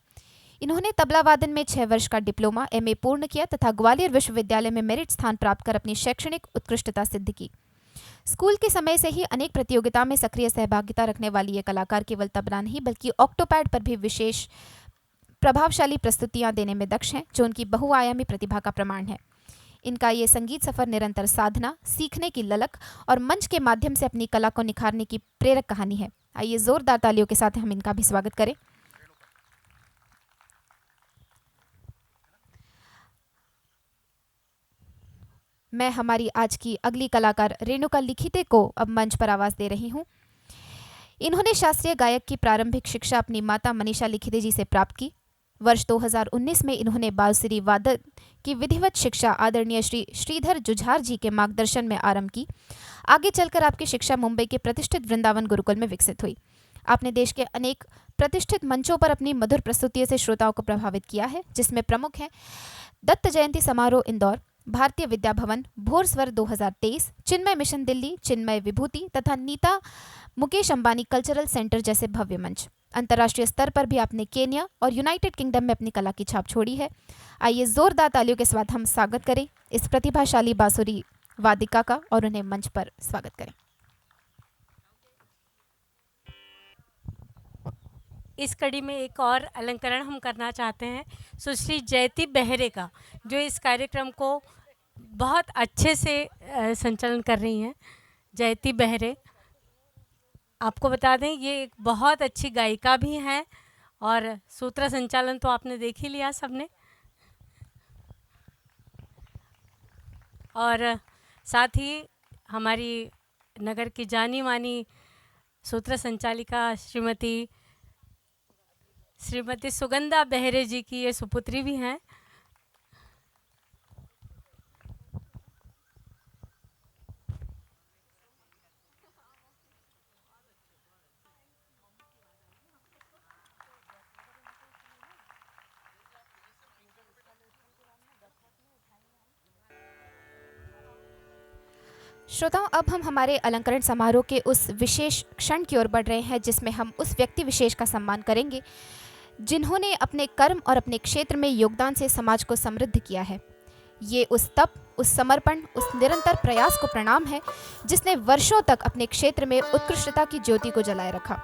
इन्होंने तबला वादन में 6 वर्ष का डिप्लोमा एमए पूर्ण किया तथा ग्वालियर विश्वविद्यालय में मेरिट स्थान प्राप्त कर अपनी शैक्षणिक उत्कृष्टता सिद्ध की। स्कूल के समय से ही अनेक प्रतियोगिता में सक्रिय सहभागिता रखने वाली ये कलाकार केवल तबला नहीं बल्कि ऑक्टोपैड पर भी विशेष प्रभावशाली प्रस्तुतियां देने में दक्ष हैं, जो उनकी बहुआयामी प्रतिभा का प्रमाण है। इनका ये संगीत सफ़र निरंतर साधना, सीखने की ललक और मंच के माध्यम से अपनी कला को निखारने की प्रेरक कहानी है। आइए ज़ोरदार तालियों के साथ हम इनका भी स्वागत करें। मैं हमारी आज की अगली कलाकार रेणुका लिखिते को अब मंच पर आवाज़ दे रही हूँ। इन्होंने शास्त्रीय गायक की प्रारंभिक शिक्षा अपनी माता मनीषा लिखिते जी से प्राप्त की। वर्ष 2019 में इन्होंने बांसुरी वादन की विधिवत शिक्षा आदरणीय श्री श्रीधर जुझार जी के मार्गदर्शन में आरंभ की। आगे चलकर आपकी शिक्षा मुंबई के प्रतिष्ठित वृंदावन गुरुकुल में विकसित हुई। आपने देश के अनेक प्रतिष्ठित मंचों पर अपनी मधुर प्रस्तुतियों से श्रोताओं को प्रभावित किया है, जिसमें प्रमुख हैं दत्त जयंती समारोह इंदौर, भारतीय विद्या भवन, भोर स्वर 2023, चिन्मय मिशन दिल्ली, चिन्मय विभूति तथा नीता मुकेश अंबानी कल्चरल सेंटर जैसे भव्य मंच। अंतर्राष्ट्रीय स्तर पर भी आपने केन्या और यूनाइटेड किंगडम में अपनी कला की छाप छोड़ी है। आइए जोरदार तालियों के साथ हम स्वागत करें इस प्रतिभाशाली बांसुरी वादिका का और उन्हें मंच पर स्वागत करें। इस कड़ी में एक और अलंकरण हम करना चाहते हैं सुश्री जयती बेहरे का, जो इस कार्यक्रम को बहुत अच्छे से संचालन कर रही हैं। जयती बेहरे, आपको बता दें ये एक बहुत अच्छी गायिका भी हैं और सूत्र संचालन तो आपने देख ही लिया सबने। और साथ ही हमारी नगर की जानी मानी सूत्र संचालिका श्रीमती सुगंधा बेहरे जी की ये सुपुत्री भी हैं। श्रोताओं, अब हम हमारे अलंकरण समारोह के उस विशेष क्षण की ओर बढ़ रहे हैं जिसमें हम उस व्यक्ति विशेष का सम्मान करेंगे जिन्होंने अपने कर्म और अपने क्षेत्र में योगदान से समाज को समृद्ध किया है। ये उस तप, उस समर्पण, उस निरंतर प्रयास को प्रणाम है जिसने वर्षों तक अपने क्षेत्र में उत्कृष्टता की ज्योति को जलाए रखा।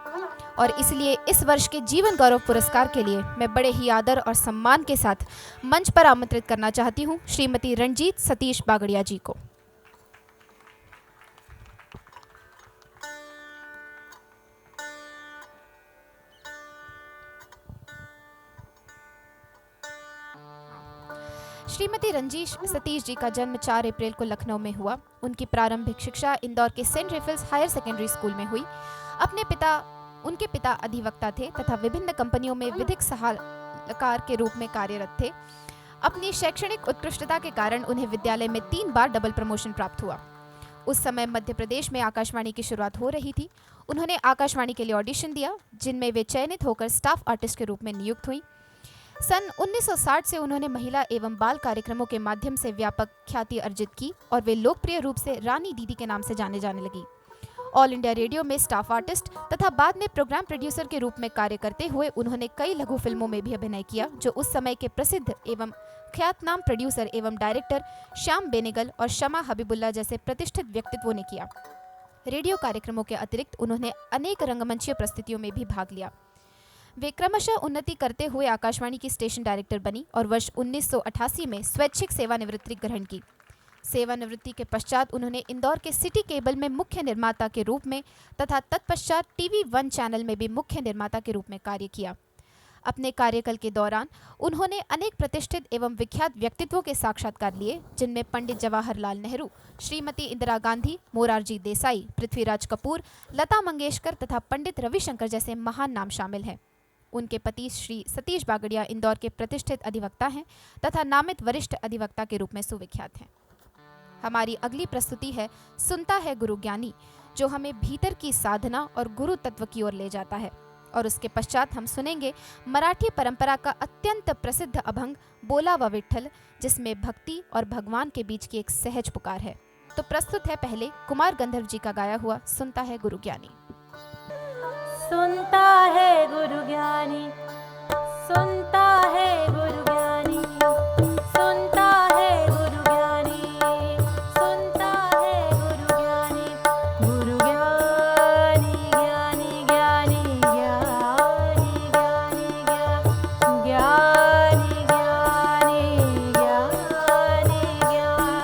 और इसलिए इस वर्ष के जीवन गौरव पुरस्कार के लिए मैं बड़े ही आदर और सम्मान के साथ मंच पर आमंत्रित करना चाहती हूँ श्रीमती रणजीत सतीश बागड़िया जी को। श्रीमती रणजीत सतीश जी का जन्म 4 अप्रैल को लखनऊ में हुआ। उनकी प्रारंभिक शिक्षा इंदौर के Saint Raphael's higher secondary school में हुई। उनके पिता अधिवक्ता थे तथा विभिन्न कंपनियों में विधिक सलाहकार के रूप में कार्यरत थे। अपनी शैक्षणिक उत्कृष्टता के कारण उन्हें विद्यालय में 3 बार डबल प्रमोशन प्राप्त हुआ। उस समय मध्य प्रदेश में आकाशवाणी की शुरुआत हो रही थी। उन्होंने आकाशवाणी के लिए ऑडिशन दिया, जिनमें वे चयनित होकर स्टाफ आर्टिस्ट के रूप में नियुक्त हुई। सन 1960 से उन्होंने महिला एवं बाल कार्यक्रमों के माध्यम से व्यापक ख्याति अर्जित की और वे लोकप्रिय रूप से रानी दीदी के नाम से जाने जाने लगी। ऑल इंडिया रेडियो में स्टाफ आर्टिस्ट तथा बाद में प्रोग्राम प्रोड्यूसर के रूप में कार्य करते हुए उन्होंने कई लघु फिल्मों में भी अभिनय किया, जो उस समय के प्रसिद्ध एवं ख्यातनाम प्रोड्यूसर एवं डायरेक्टर श्याम बेनेगल और शमा हबीबुल्ला जैसे प्रतिष्ठित व्यक्तित्वों ने किया। रेडियो कार्यक्रमों के अतिरिक्त उन्होंने अनेक रंगमंचीय प्रस्तुतियों में भी भाग लिया। वे क्रमशः उन्नति करते हुए आकाशवाणी की स्टेशन डायरेक्टर बनी और वर्ष 1988 में स्वैच्छिक सेवानिवृत्ति ग्रहण की। सेवानिवृत्ति के पश्चात उन्होंने इंदौर के सिटी केबल में मुख्य निर्माता के रूप में तथा तत्पश्चात टीवी 1 चैनल में भी मुख्य निर्माता के रूप में कार्य किया। अपने कार्यकाल के दौरान उन्होंने अनेक प्रतिष्ठित एवं विख्यात व्यक्तित्वों के साक्षात्कार लिए, जिनमें पंडित जवाहरलाल नेहरू, श्रीमती इंदिरा गांधी, मोरारजी देसाई, पृथ्वीराज कपूर, लता मंगेशकर तथा पंडित रविशंकर जैसे महान नाम शामिल हैं। उनके पति श्री सतीश बागड़िया इंदौर के प्रतिष्ठित अधिवक्ता हैं तथा नामित वरिष्ठ अधिवक्ता के रूप में सुविख्यात हैं। हमारी अगली प्रस्तुति है सुनता है गुरु ज्ञानी, जो हमें भीतर की साधना और गुरु तत्व की ओर ले जाता है। और उसके पश्चात हम सुनेंगे मराठी परंपरा का अत्यंत प्रसिद्ध अभंग बोला व विठ्ठल, जिसमें भक्ति और भगवान के बीच की एक सहज पुकार है। तो प्रस्तुत है पहले कुमार गंधर्व जी का गाया हुआ सुनता है गुरु ज्ञानी। सुनता है गुरु ज्ञानी, सुनता है गुरु ज्ञानी, सुनता है गुरु ज्ञानी, सुनता है गुरु ज्ञानी, गुरु ज्ञानी ज्ञानी ज्ञानी ज्ञानी ज्ञानी ज्ञानी ज्ञानी ज्ञानी ज्ञानी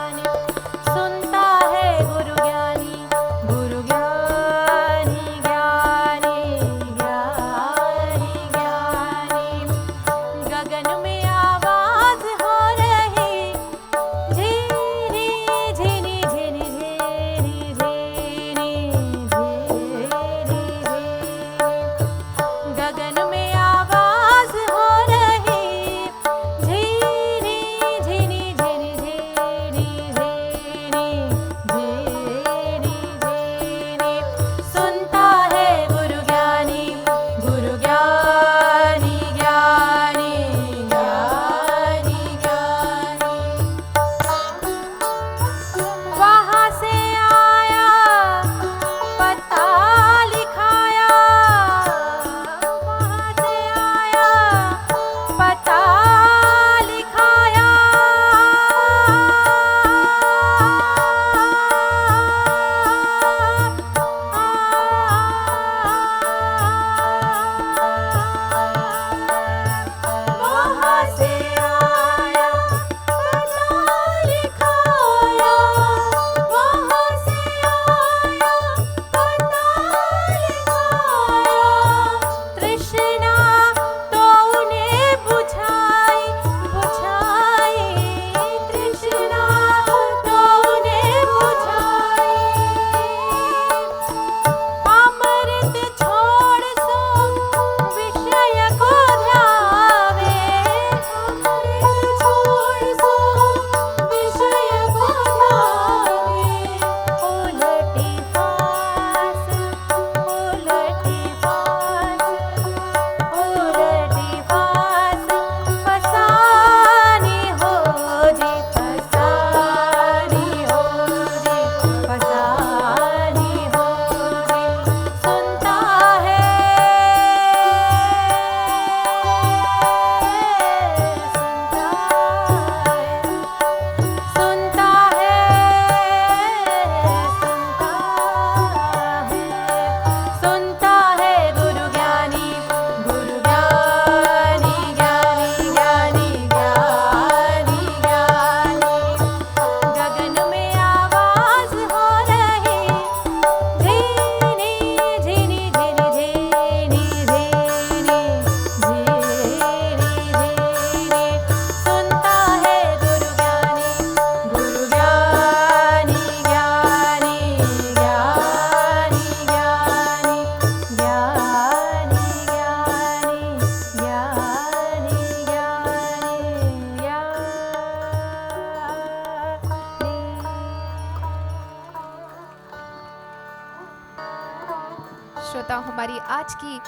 श्रोताओं, हमारी आज की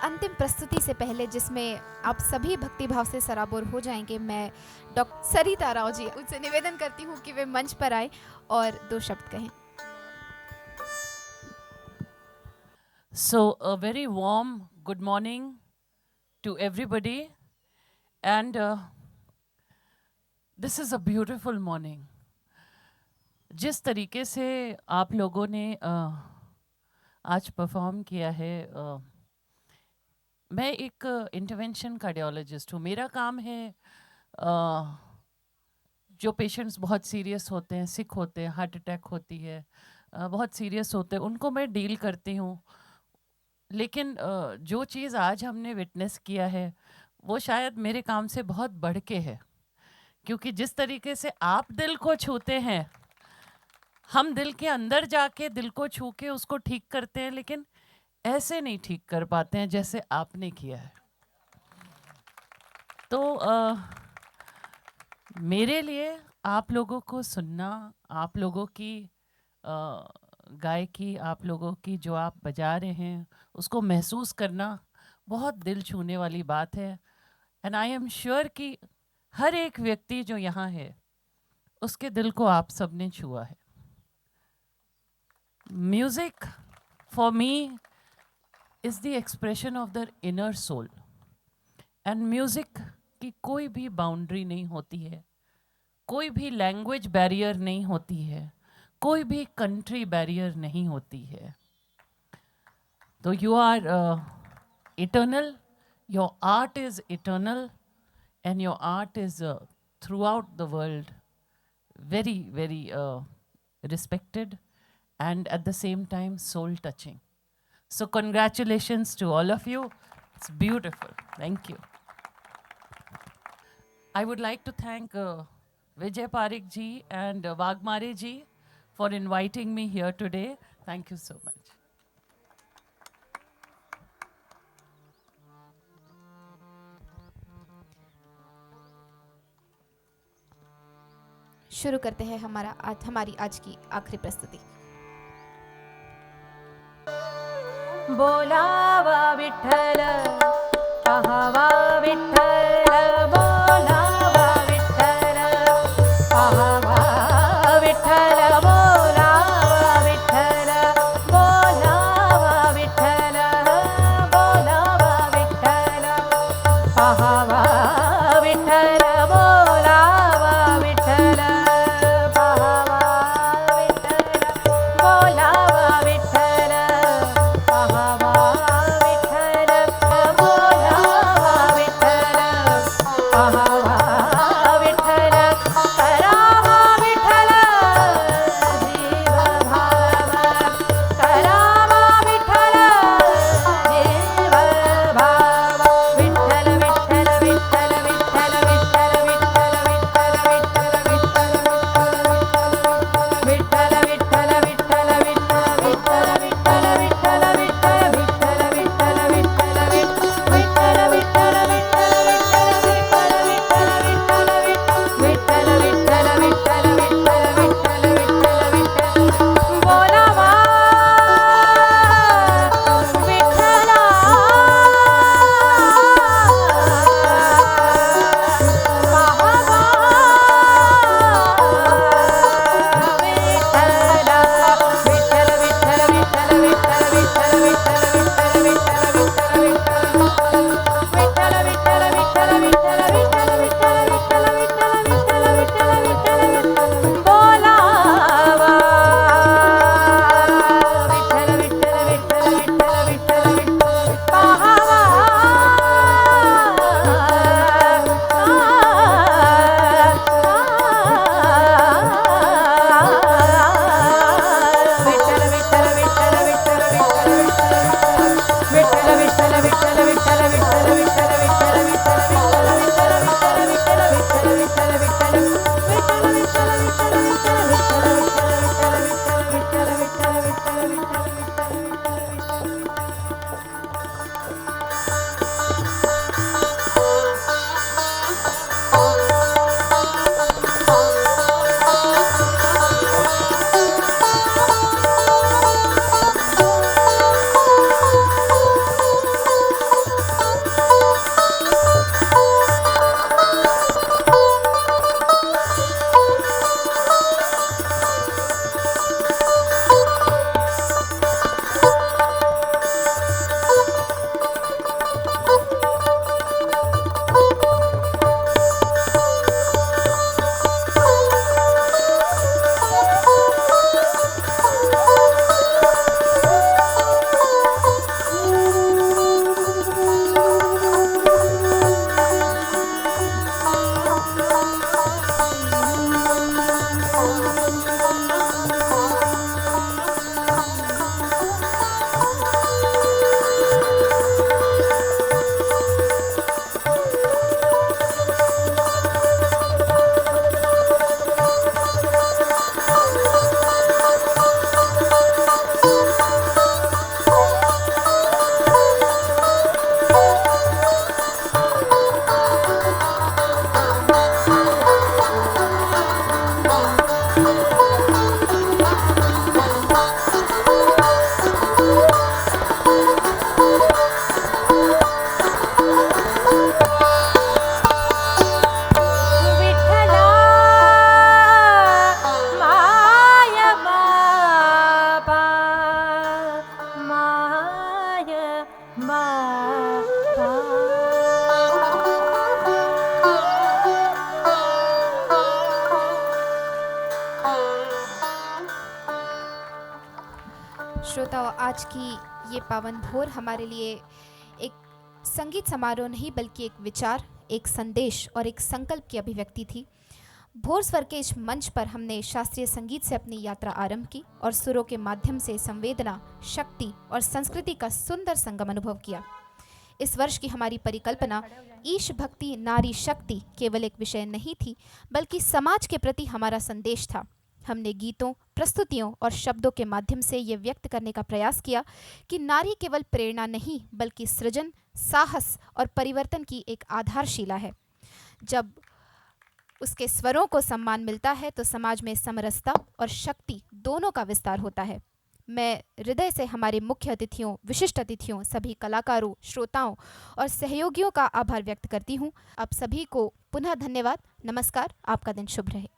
अंतिम प्रस्तुति से पहले, जिसमें आप सभी भक्ति भाव से सराबोर हो जाएंगे, मैं डॉक्टर सरिता राव जी उनसे निवेदन करती हूँ कि वे मंच पर आए और 2 शब्द कहें। So, a very warm good morning to everybody, and this is a beautiful morning. जिस तरीके से आप लोगों ने आज परफॉर्म किया है, मैं एक इंटरवेंशन कार्डियोलॉजिस्ट हूँ। मेरा काम है जो पेशेंट्स बहुत सीरियस होते हैं, सिक होते हैं, हार्ट अटैक होती है, बहुत सीरियस होते हैं, उनको मैं डील करती हूँ। लेकिन जो चीज़ आज हमने विटनेस किया है वो शायद मेरे काम से बहुत बढ़ के है, क्योंकि जिस तरीके से आप दिल को छूते हैं, हम दिल के अंदर जाके दिल को छू के उसको ठीक करते हैं, लेकिन ऐसे नहीं ठीक कर पाते हैं जैसे आपने किया है। तो मेरे लिए आप लोगों को सुनना, आप लोगों की गायकी, आप लोगों की जो आप बजा रहे हैं उसको महसूस करना बहुत दिल छूने वाली बात है। एंड आई एम श्योर कि हर एक व्यक्ति जो यहाँ है उसके दिल को आप सब ने छुआ है। Music for me is the expression of the inner soul, and music की कोई भी बाउंड्री नहीं होती है, कोई भी लैंग्वेज बैरियर नहीं होती है, कोई भी कंट्री बैरियर नहीं होती है। तो you are eternal, your art is eternal, and your art is throughout the world very, very respected, and at the same time soul touching. So congratulations to all of you. It's beautiful. Thank you. I would like to thank Vijay Parekh ji and Wagmare ji for inviting me here today. Thank you so much. शुरू करते हैं हमारी आज की आखिरी प्रस्तुति। बोलावा विठ्ठल, पाहावा विठ्ठल, बोलावा विठ्ठल, पाहावा विठ्ठल, बोलावा विठ्ठल, बोलावा विठ्ठल, बोलावा विठ्ठल, पाहावा विठ्ठल, बोलावा विठ्ठल, पाहावा विठ्ठल, बोलावा विठ्ठल, पाहावा विठ्ठल, बोलावा विठ्ठल, श्रोताओं, आज की ये पावन भोर हमारे लिए एक संगीत समारोह नहीं बल्कि एक विचार, एक संदेश और एक संकल्प की अभिव्यक्ति थी। भोर स्वर के इस मंच पर हमने शास्त्रीय संगीत से अपनी यात्रा आरंभ की और सुरों के माध्यम से संवेदना, शक्ति और संस्कृति का सुंदर संगम अनुभव किया। इस वर्ष की हमारी परिकल्पना ईश भक्ति नारी शक्ति केवल एक विषय नहीं थी बल्कि समाज के प्रति हमारा संदेश था। हमने गीतों, प्रस्तुतियों और शब्दों के माध्यम से ये व्यक्त करने का प्रयास किया कि नारी केवल प्रेरणा नहीं बल्कि सृजन, साहस और परिवर्तन की एक आधारशिला है। जब उसके स्वरों को सम्मान मिलता है तो समाज में समरसता और शक्ति दोनों का विस्तार होता है। मैं हृदय से हमारे मुख्य अतिथियों, विशिष्ट अतिथियों, सभी कलाकारों, श्रोताओं और सहयोगियों का आभार व्यक्त करती हूँ। आप सभी को पुनः धन्यवाद। नमस्कार। आपका दिन शुभ रहे।